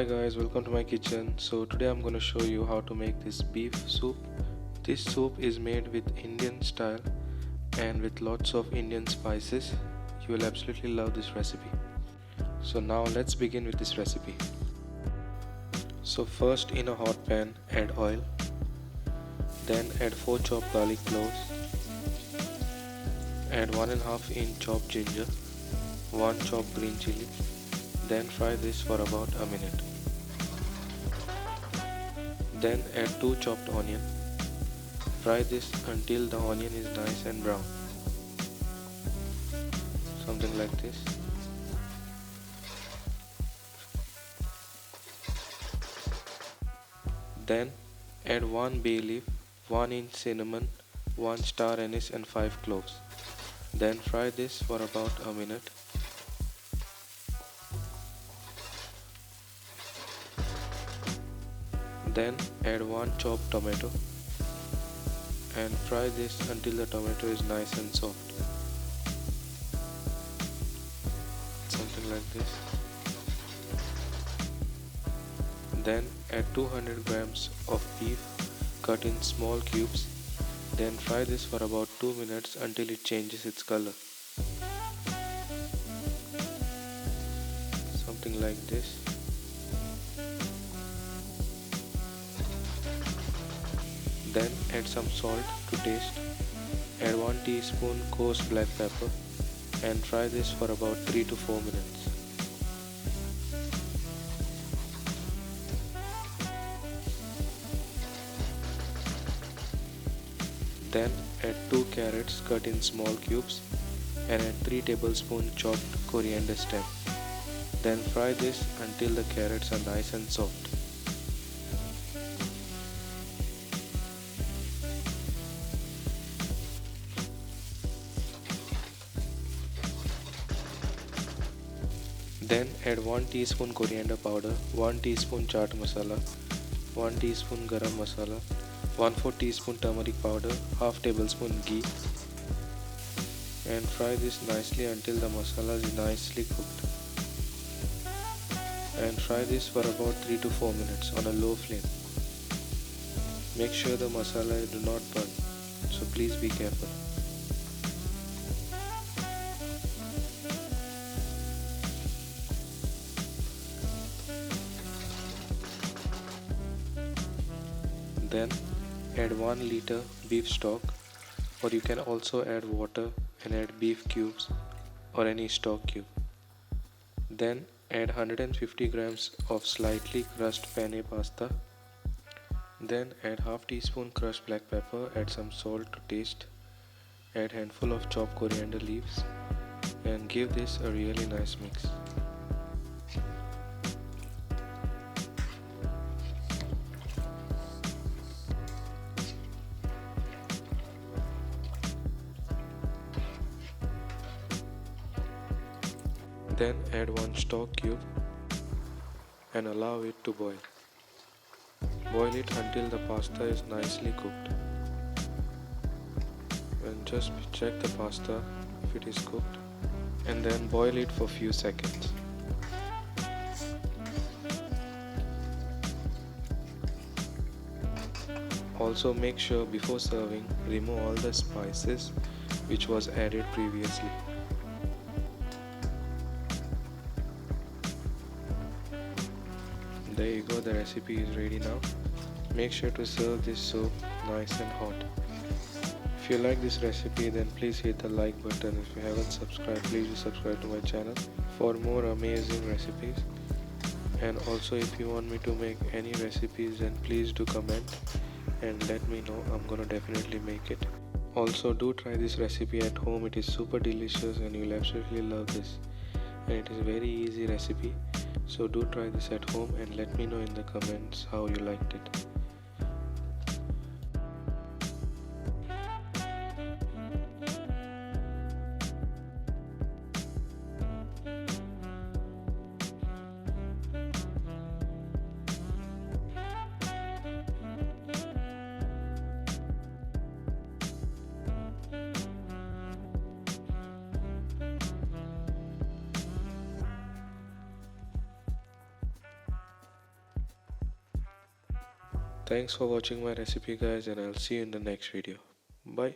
Hi guys, welcome to my kitchen. So today I'm going to show you how to make this beef soup. This soup is made with Indian style and with lots of Indian spices. You will absolutely love this recipe. So now let's begin with this recipe. So first, in a hot pan add oil, then add 4 chopped garlic cloves, add 1.5 inch chopped ginger, 1 chopped green chilli, then fry this for about a minute. Then add 2 chopped onion. Fry this until the onion is nice and brown. Something like this. Then add 1 bay leaf, 1 inch cinnamon, 1 star anise and 5 cloves. Then fry this for about a minute. Then add 1 chopped tomato and fry this until the tomato is nice and soft. Something like this. Then add 200 grams of beef cut in small cubes. Then fry this for about 2 minutes until it changes its color. Something like this. Then add some salt to taste. Add 1 teaspoon coarse black pepper and fry this for about 3 to 4 minutes. Then add 2 carrots cut in small cubes and add 3 tablespoons chopped coriander stem. Then fry this until the carrots are nice and soft. Then add 1 teaspoon coriander powder, 1 teaspoon chaat masala, 1 teaspoon garam masala, 1/4 teaspoon turmeric powder, half tablespoon ghee, and fry this nicely until the masala is nicely cooked. And fry this for about 3 to 4 minutes on a low flame. Make sure the masala do not burn, so please be careful. Then add 1 liter beef stock, or you can also add water and add beef cubes or any stock cube. Then add 150 grams of slightly crushed panne pasta. Then add half teaspoon crushed black pepper, add some salt to taste, add handful of chopped coriander leaves and give this a really nice mix. Then add 1 stock cube and allow it to boil. Boil it until the pasta is nicely cooked. And just check the pasta if it is cooked, and then boil it for few seconds. Also make sure before serving, remove all the spices which was added previously. There you go, the recipe is ready now. Make sure to serve this soup nice and hot. If you like this recipe, then please hit the like button. If you haven't subscribed, please do subscribe to my channel for more amazing recipes. And also, if you want me to make any recipes, then please do comment and let me know. I'm gonna definitely make it. Also, do try this recipe at home. It is super delicious and you'll absolutely love this. And it is a very easy recipe. So do try this at home and let me know in the comments how you liked it. Thanks for watching my recipe guys, and I'll see you in the next video. Bye.